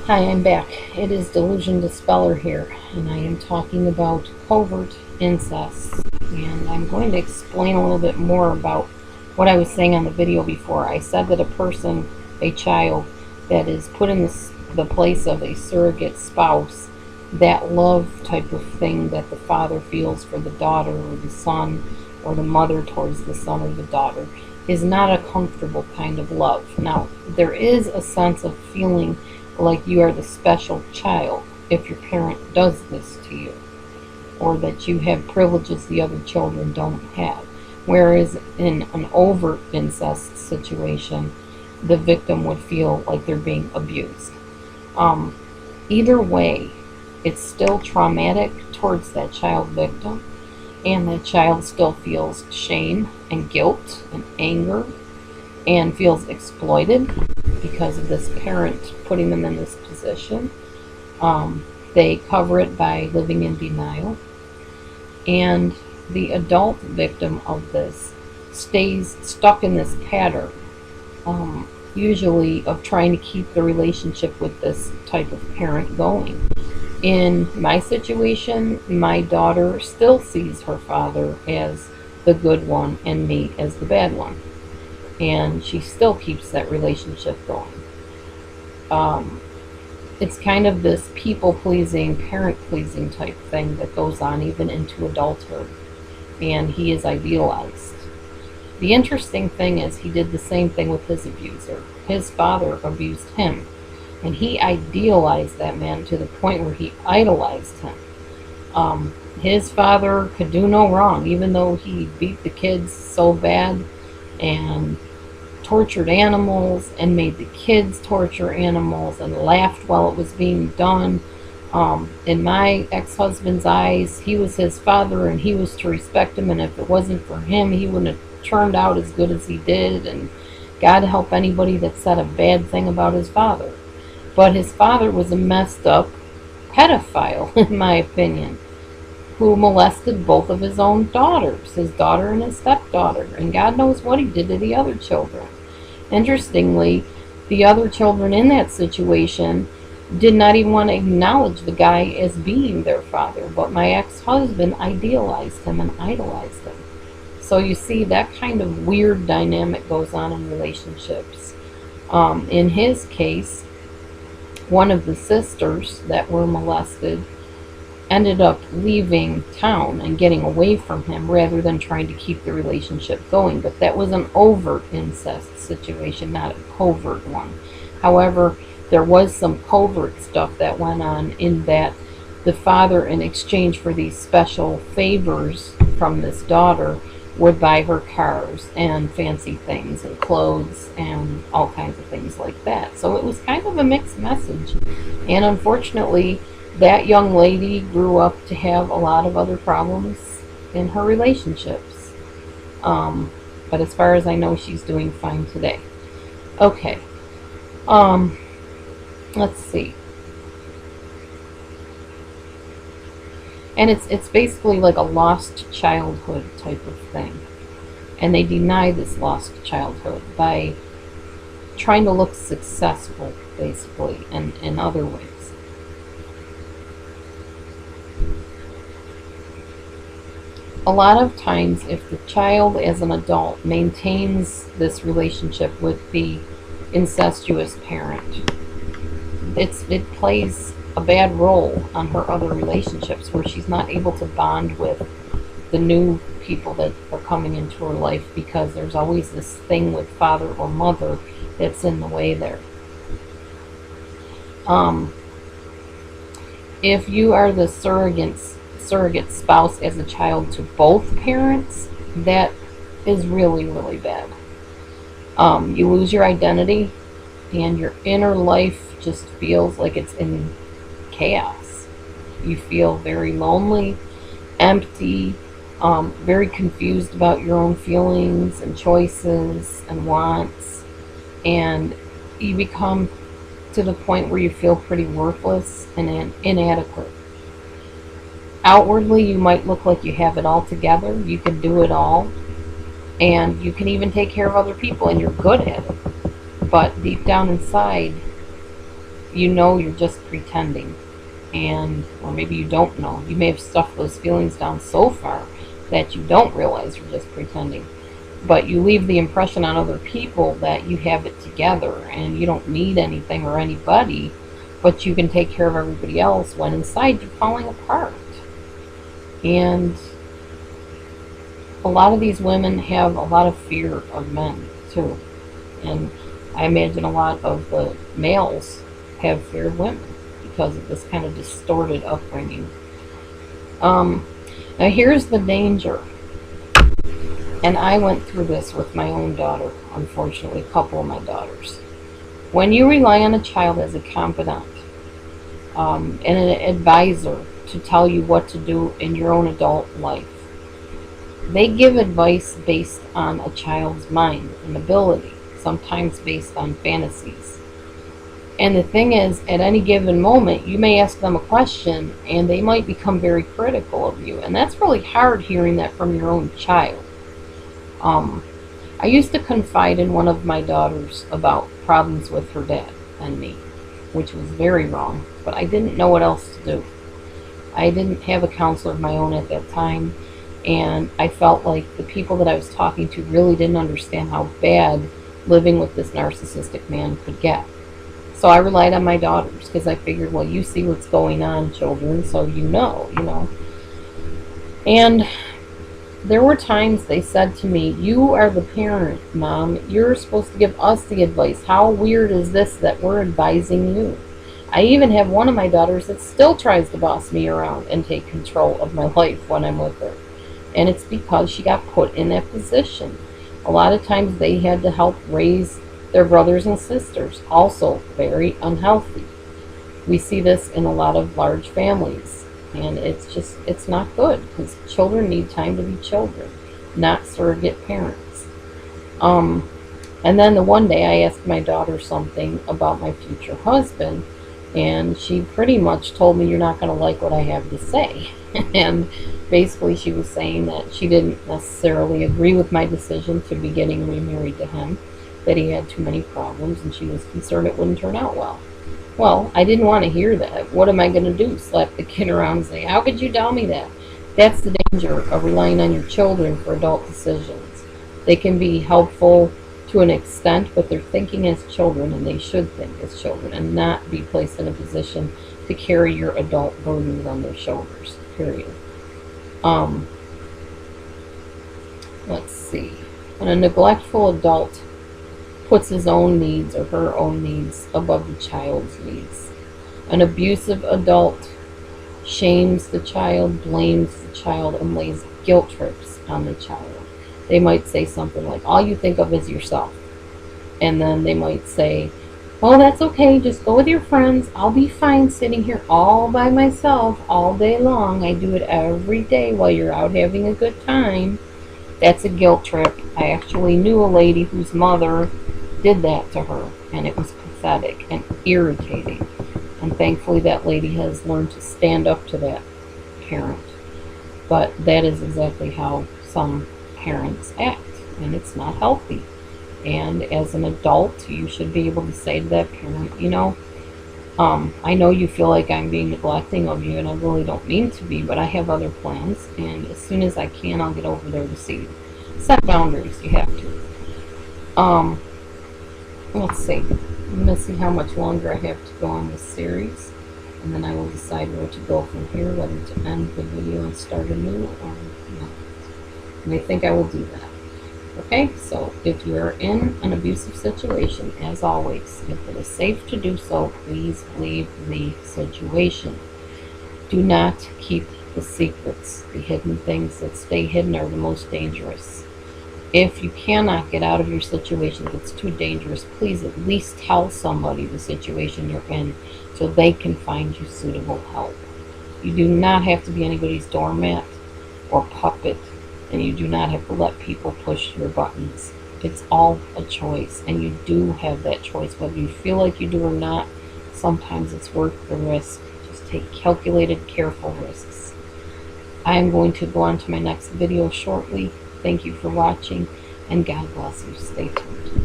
Hi, I'm back. It is Delusion Dispeller here, and I am talking about covert incest. And I'm going to explain a little bit more about what I was saying on the video before. I said that a person, a child, that is put in the place of a surrogate spouse, that love type of thing that the father feels for the daughter or the son, or the mother towards the son or the daughter, is not a comfortable kind of love. Now, there is a sense of feeling like you are the special child if your parent does this to you, or that you have privileges the other children don't have. Whereas in an overt incest situation, the victim would feel like they're being abused. Either way, it's still traumatic towards that child victim, and that child still feels shame and guilt and anger and feels exploited because of this parent putting them in this position. They cover it by living in denial. And the adult victim of this stays stuck in this pattern, usually of trying to keep the relationship with this type of parent going. In my situation, my daughter still sees her father as the good one and me as the bad one. And she still keeps that relationship going. It's kind of this people-pleasing, parent-pleasing type thing that goes on even into adulthood. And he is idealized. The interesting thing is he did the same thing with his abuser. His father abused him. And he idealized that man to the point where he idolized him. His father could do no wrong, even though he beat the kids so bad and tortured animals and made the kids torture animals and laughed while it was being done. In my ex-husband's eyes, he was his father and he was to respect him, and if it wasn't for him, he wouldn't have turned out as good as he did, and God help anybody that said a bad thing about his father. But his father was a messed up pedophile, in my opinion, who molested both of his own daughters, his daughter and his stepdaughter, and God knows what he did to the other children. Interestingly, the other children in that situation did not even want to acknowledge the guy as being their father, but my ex-husband idealized him and idolized him. So you see, that kind of weird dynamic goes on in relationships. In his case, one of the sisters that were molested ended up leaving town and getting away from him rather than trying to keep the relationship going. But that was an overt incest situation, not a covert one. However, there was some covert stuff that went on, in that the father, in exchange for these special favors from this daughter, would buy her cars and fancy things and clothes and all kinds of things like that. So it was kind of a mixed message. And unfortunately, that young lady grew up to have a lot of other problems in her relationships. But as far as I know, she's doing fine today. Okay. Let's see. And it's basically like a lost childhood type of thing. And they deny this lost childhood by trying to look successful, basically, in other ways. A lot of times, if the child as an adult maintains this relationship with the incestuous parent, it plays a bad role on her other relationships, where she's not able to bond with the new people that are coming into her life, because there's always this thing with father or mother that's in the way there. If you are the surrogate spouse as a child to both parents, that is really, really bad. You lose your identity, and your inner life just feels like it's in chaos. You feel very lonely, empty, very confused about your own feelings and choices and wants, and you become to the point where you feel pretty worthless and inadequate. Outwardly, you might look like you have it all together, you can do it all, and you can even take care of other people, and you're good at it. But deep down inside, you know you're just pretending, and or maybe you don't know. You may have stuffed those feelings down so far that you don't realize you're just pretending. But you leave the impression on other people that you have it together and you don't need anything or anybody, but you can take care of everybody else when inside you're falling apart. And a lot of these women have a lot of fear of men too. And I imagine a lot of the males have fear of women because of this kind of distorted upbringing. Now here's the danger. And I went through this with my own daughter, unfortunately, a couple of my daughters. When you rely on a child as a confidant and an advisor to tell you what to do in your own adult life, they give advice based on a child's mind and ability, sometimes based on fantasies. And the thing is, at any given moment, you may ask them a question and they might become very critical of you. And that's really hard hearing that from your own child. I used to confide in one of my daughters about problems with her dad and me, which was very wrong, but I didn't know what else to do. I didn't have a counselor of my own at that time, and I felt like the people that I was talking to really didn't understand how bad living with this narcissistic man could get. So I relied on my daughters because I figured, well, you see what's going on, children, so you know. And there were times they said to me, you are the parent, Mom. You're supposed to give us the advice. How weird is this that we're advising you? I even have one of my daughters that still tries to boss me around and take control of my life when I'm with her. And it's because she got put in that position. A lot of times they had to help raise their brothers and sisters, also very unhealthy. We see this in a lot of large families. And it's not good because children need time to be children, not surrogate parents. And then the one day I asked my daughter something about my future husband, and she pretty much told me, you're not going to like what I have to say. And basically she was saying that she didn't necessarily agree with my decision to be getting remarried to him, that he had too many problems, and she was concerned it wouldn't turn out well. Well, I didn't want to hear that. What am I going to do? Slap the kid around and say, how could you tell me that? That's the danger of relying on your children for adult decisions. They can be helpful to an extent, but they're thinking as children, and they should think as children and not be placed in a position to carry your adult burdens on their shoulders, period. Let's see. When a neglectful adult puts his own needs or her own needs above the child's needs. An abusive adult shames the child, blames the child, and lays guilt trips on the child. They might say something like, all you think of is yourself. And then they might say, well, that's okay, just go with your friends. I'll be fine sitting here all by myself all day long. I do it every day while you're out having a good time. That's a guilt trip. I actually knew a lady whose mother did that to her, and it was pathetic and irritating. And thankfully that lady has learned to stand up to that parent. But that is exactly how some parents act, and it's not healthy. And as an adult, you should be able to say to that parent, I know you feel like I'm being neglecting of you, and I really don't mean to be, but I have other plans, and as soon as I can, I'll get over there to see you. Set boundaries, you have to. Let's see. I'm going to see how much longer I have to go on this series, and then I will decide where to go from here, whether to end the video and start anew or not. And I think I will do that. Okay, so if you are in an abusive situation, as always, if it is safe to do so, please leave the situation. Do not keep the secrets. The hidden things that stay hidden are the most dangerous. If you cannot get out of your situation, if it's too dangerous, please at least tell somebody the situation you're in so they can find you suitable help. You do not have to be anybody's doormat or puppet, and you do not have to let people push your buttons. It's all a choice, and you do have that choice. Whether you feel like you do or not, sometimes it's worth the risk. Just take calculated, careful risks. I am going to go on to my next video shortly. Thank you for watching, and God bless you. Stay tuned.